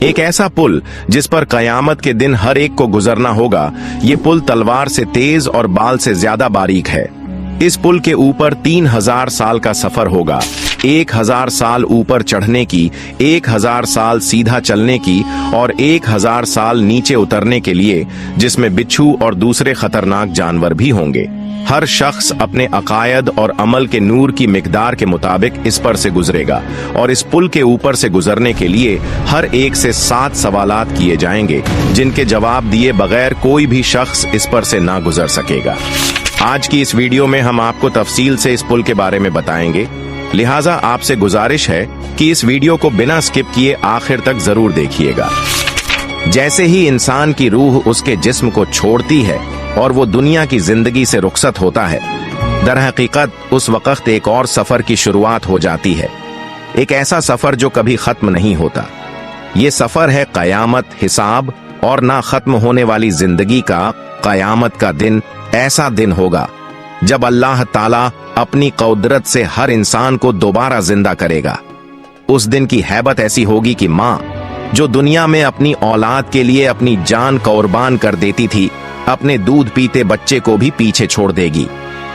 एक ऐसा पुल जिस पर कयामत के दिन हर एक को गुजरना होगा। ये पुल तलवार से तेज और बाल से ज्यादा बारीक है। इस पुल के ऊपर 3000 साल का सफर होगा। 1000 साल ऊपर चढ़ने की, 1000 साल सीधा चलने की और 1000 साल नीचे उतरने के लिए, जिसमें बिच्छू और दूसरे खतरनाक जानवर भी होंगे। हर शख्स अपने अकायद और अमल के नूर की मिकदार के मुताबिक इस पर से गुजरेगा और इस पुल के ऊपर से गुजरने के लिए हर एक से 7 सवालात किए जाएंगे, जिनके जवाब दिए बगैर कोई भी शख्स इस पर से ना गुजर सकेगा। आज की इस वीडियो में हम आपको तफसील से इस पुल के बारे में बताएंगे, लिहाजा आपसे गुजारिश है कि इस वीडियो को बिना स्किप किए आखिर तक जरूर देखिएगा। जैसे ही इंसान की रूह उसके जिस्म को छोड़ती है और वो दुनिया की जिंदगी से रुखसत होता है, दरहकीकत उस वक्त एक और सफर की शुरुआत हो जाती है। एक ऐसा सफर जो कभी खत्म नहीं होता। ये सफर है कयामत, हिसाब और ना खत्म होने वाली जिंदगी का। कयामत का दिन ऐसा दिन होगा जब अल्लाह ताला अपनी कुदरत से हर इंसान को दोबारा जिंदा करेगा। उस दिन की हैबत ऐसी होगी कि माँ जो दुनिया में अपनी औलाद के लिए अपनी जान कुर्बान कर देती थी, अपने दूध पीते बच्चे को भी पीछे छोड़ देगी।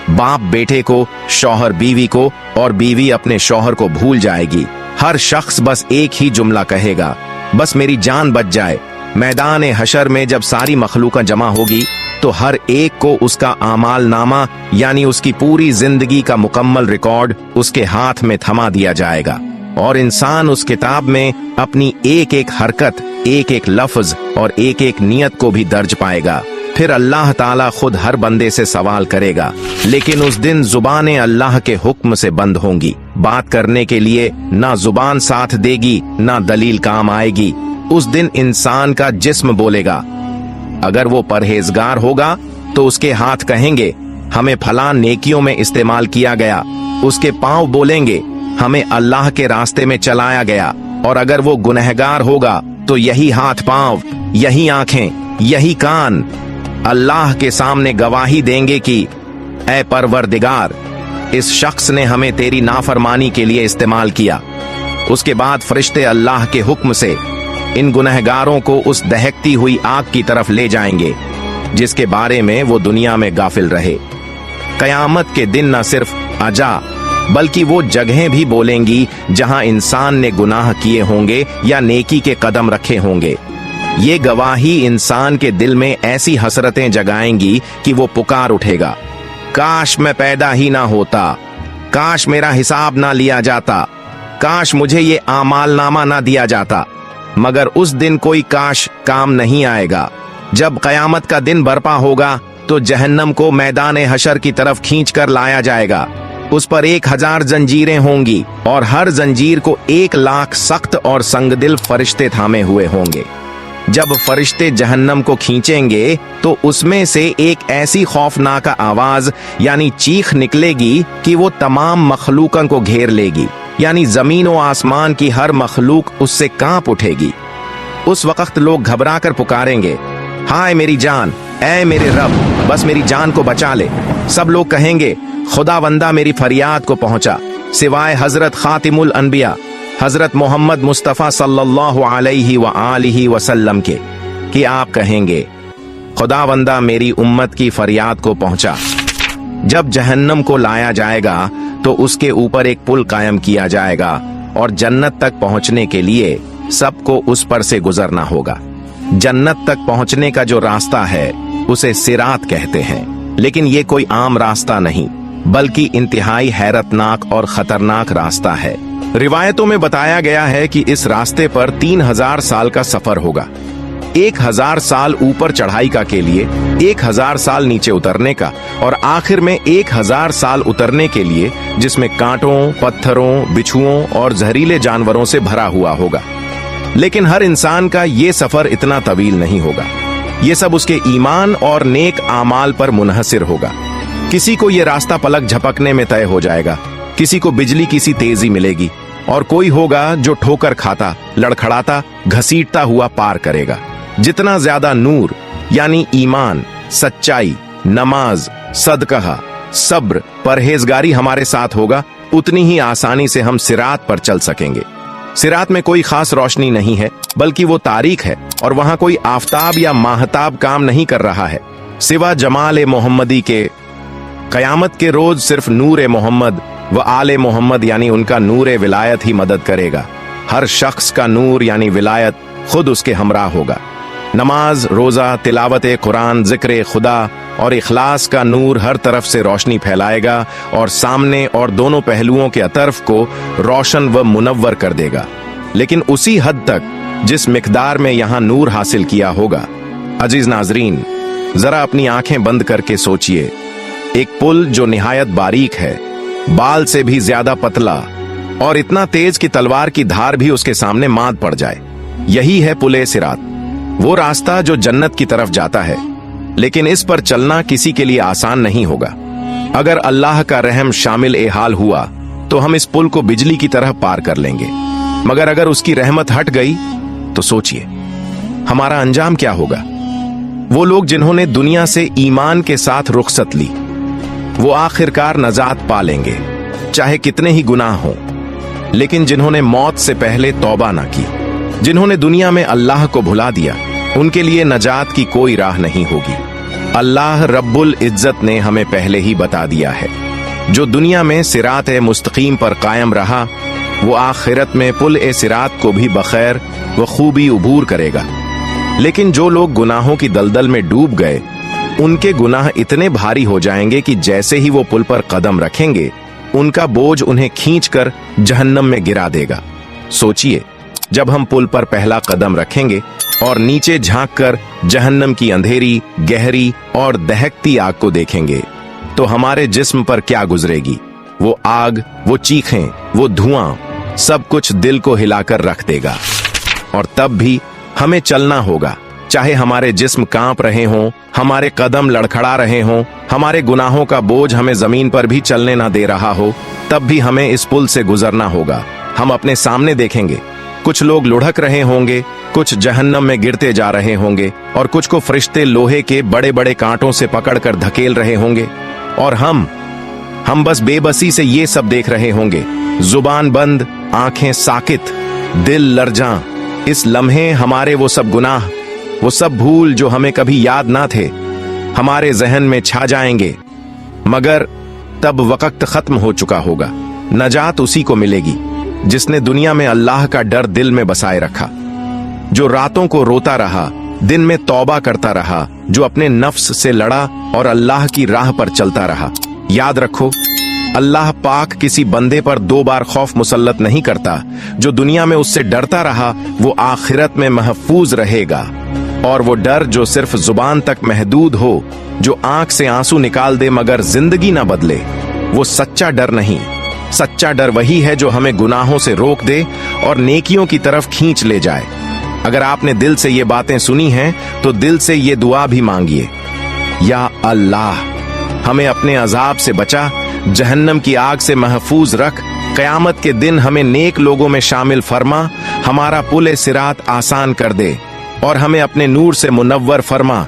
बाप बेटे को, शौहर बीवी को और बीवी अपने शौहर को भूल जाएगी। हर शख्स बस एक ही जुमला कहेगा, बस मेरी जान बच जाए। मैदान हशर में जब सारी मखलूका जमा होगी तो हर एक को उसका आमाल नामा यानी उसकी पूरी जिंदगी का मुकम्मल रिकॉर्ड उसके हाथ में थमा दिया जाएगा और इंसान उस किताब में अपनी एक एक हरकत, एक एक लफ्ज और एक एक नियत को भी दर्ज पाएगा। फिर अल्लाह ताला खुद हर बंदे से सवाल करेगा, लेकिन उस दिन जुबानें अल्लाह के हुक्म से बंद होंगी। बात करने के लिए ना जुबान साथ देगी, ना दलील काम आएगी। उस दिन इंसान का जिस्म बोलेगा। अगर वो परहेजगार होगा तो उसके हाथ कहेंगे, हमें फलां नेकियों में इस्तेमाल किया गया। उसके पांव बोलेंगे, हमें अल्लाह के रास्ते में चलाया गया। और अगर वो गुनहगार होगा तो यही हाथ पांव, यही आंखें, यही कान अल्लाह के सामने गवाही देंगे कि ऐ परवरदिगार, इस शख्स ने हमें तेरी नाफरमानी के लिए इस्तेमाल किया। उसके बाद फरिश्ते अल्लाह के हुक्म से इन गुनहगारों को उस दहकती हुई आग की तरफ ले जाएंगे जिसके बारे में वो दुनिया में गाफिल रहे। कयामत के दिन न सिर्फ अजा बल्कि वो जगहें भी बोलेंगी जहां इंसान ने गुनाह किए होंगे या नेकी के कदम रखे होंगे। ये गवाही इंसान के दिल में ऐसी हसरतें जगाएंगी कि वो पुकार उठेगा, काश मैं पैदा ही ना होता, काश मेरा हिसाब ना लिया जाता, काश मुझे ये आमालनामा ना दिया जाता। मगर उस दिन कोई काश काम नहीं आएगा। जब कयामत का दिन बरपा होगा तो जहन्नम को मैदान हशर की तरफ खींच कर लाया जाएगा। उस पर 1000 जंजीरें होंगी और हर जंजीर को 1 लाख सख्त और संगदिल फरिश्ते थामे हुए होंगे। जब फरिश्ते जहन्नम को खींचेंगे तो उसमें से एक ऐसी खौफनाक आवाज यानी चीख निकलेगी कि वो तमाम मखलूकों को घेर लेगी, यानी जमीन व आसमान की हर मखलूक उससे कांप उठेगी। उस वक्त लोग घबरा कर पुकारेंगे, हाय मेरी जान, ऐ मेरे रब, बस मेरी जान को बचा ले। सब लोग कहेंगे, खुदावंदा मेरी फरियाद को पहुंचा, सिवाय हजरत खातिमुल अनबिया हजरत मोहम्मद मुस्तफ़ा सल्लल्लाहु अलैहि व आलिहि वसल्लम के, कि आप कहेंगे, खुदावंदा मेरी उम्मत की फरियाद को पहुंचा। जब जहन्नम को लाया जाएगा तो उसके ऊपर एक पुल कायम किया जाएगा और जन्नत तक पहुंचने के लिए सबको उस पर से गुजरना होगा। जन्नत तक पहुंचने का जो रास्ता है उसे सिरात कहते हैं, लेकिन ये कोई आम रास्ता नहीं बल्कि इंतहाई हैरतनाक और खतरनाक रास्ता है। रिवायतों में बताया गया है कि इस रास्ते पर 3000 साल का सफर होगा। 1000 साल ऊपर चढ़ाई का के लिए, 1000 साल नीचे उतरने का और आखिर में 1000 साल उतरने के लिए, जिसमें कांटों, पत्थरों, बिच्छुओं और जहरीले जानवरों से भरा हुआ होगा। लेकिन हर इंसान का ये सफर इतना तवील नहीं होगा। ये सब उसके ईमान और नेक आमाल पर मुनहसिर होगा। किसी को ये रास्ता पलक झपकने में तय हो जाएगा, किसी को बिजली की सी तेजी मिलेगी और कोई होगा जो ठोकर खाता, लड़खड़ाता, घसीटता हुआ पार करेगा। जितना ज्यादा नूर यानी ईमान, सच्चाई, नमाज, सदका, सब्र, परहेजगारी हमारे साथ होगा, उतनी ही आसानी से हम सिरात पर चल सकेंगे। सिरात में कोई खास रोशनी नहीं है, बल्कि वो तारीख है और वहां कोई आफताब या माहताब काम नहीं कर रहा है सिवा जमाल ए मोहम्मदी के। कयामत के रोज सिर्फ नूर ए मोहम्मद व आले मोहम्मद यानी उनका नूर ए विलायत ही मदद करेगा। हर शख्स का नूर यानी विलायत खुद उसके हमरा होगा। नमाज, रोजा, तिलावत कुरान, जिक्र खुदा और इखलास का नूर हर तरफ से रोशनी फैलाएगा और सामने और दोनों पहलुओं के अतर्फ को रोशन व मुनव्वर कर देगा, लेकिन उसी हद तक जिस मिकदार में यहां नूर हासिल किया होगा। अजीज नाजरीन, जरा अपनी आंखें बंद करके सोचिए, एक पुल जो निहायत बारीक है, बाल से भी ज्यादा पतला और इतना तेज कि तलवार की धार भी उसके सामने माद पड़ जाए। यही है पुले सिरात, वो रास्ता जो जन्नत की तरफ जाता है। लेकिन इस पर चलना किसी के लिए आसान नहीं होगा। अगर अल्लाह का रहम शामिल ए हाल हुआ तो हम इस पुल को बिजली की तरह पार कर लेंगे, मगर अगर उसकी रहमत हट गई तो सोचिए हमारा अंजाम क्या होगा। वो लोग जिन्होंने दुनिया से ईमान के साथ रुखसत ली, वो आखिरकार नजात पा लेंगे, चाहे कितने ही गुनाह हों। लेकिन जिन्होंने मौत से पहले तौबा ना की, जिन्होंने दुनिया में अल्लाह को भुला दिया, उनके लिए नजात की कोई राह नहीं होगी। अल्लाह रब्बुल इज्जत ने हमें पहले ही बता दिया है, जो दुनिया में सिरात ए मुस्तकीम पर कायम रहा, वो आखिरत में पुल ए सिरात को भी बखैर व खूबी उबूर करेगा। लेकिन जो लोग गुनाहों की दलदल में डूब गए, उनके गुनाह इतने भारी हो जाएंगे कि जैसे ही वो पुल पर कदम रखेंगे, उनका बोझ उन्हें खींचकर जहन्नम में गिरा देगा। सोचिए, जब हम पुल पर पहला कदम रखेंगे और नीचे झांककर जहन्नम की अंधेरी, गहरी और दहकती आग को देखेंगे, तो हमारे जिस्म पर क्या गुजरेगी। वो आग, वो चीखें, वो धुआं, सब कुछ दिल को हिलाकर रख देगा। और तब भी हमें चलना होगा, चाहे हमारे जिस्म कांप रहे हों, हमारे कदम लड़खड़ा रहे हों, हमारे गुनाहों का बोझ हमें जमीन पर भी चलने ना दे रहा हो, तब भी हमें इस पुल से गुजरना होगा। हम अपने सामने देखेंगे, कुछ लोग लुढ़क रहे होंगे, कुछ जहन्नम में गिरते जा रहे होंगे और कुछ को फरिश्ते लोहे के बड़े बड़े कांटों से पकड़कर धकेल रहे होंगे, और हम बस बेबसी से ये सब देख रहे होंगे, जुबान बंद, आंखें साकित, दिल लरजां। इस लम्हे हमारे वो सब गुनाह, वो सब भूल जो हमें कभी याद ना थे, हमारे जहन में छा जाएंगे। मगर तब वक्त खत्म हो चुका होगा। नजात उसी को मिलेगी जिसने दुनिया में अल्लाह का डर दिल में बसाए रखा, जो रातों को रोता रहा, दिन में तौबा करता रहा, जो अपने नफ्स से लड़ा और अल्लाह की राह पर चलता रहा। याद रखो, अल्लाह पाक किसी बंदे पर 2 बार खौफ मुसल्लत नहीं करता। जो दुनिया में उससे डरता रहा, वो आखिरत में महफूज रहेगा। और वो डर जो सिर्फ जुबान तक महदूद हो, जो आंख से आंसू निकाल दे मगर जिंदगी ना बदले, वो सच्चा डर नहीं। सच्चा डर वही है जो हमें गुनाहों से रोक दे और नेकियों की तरफ खींच ले जाए। अगर आपने दिल से ये बातें सुनी हैं, तो दिल से ये दुआ भी मांगिए, या अल्लाह हमें अपने अजाब से बचा, जहन्नम की आग से महफूज रख, कयामत के दिन हमें नेक लोगों में शामिल फरमा, हमारा पुल सिरात आसान कर दे और हमें अपने नूर से मुनव्वर फरमा।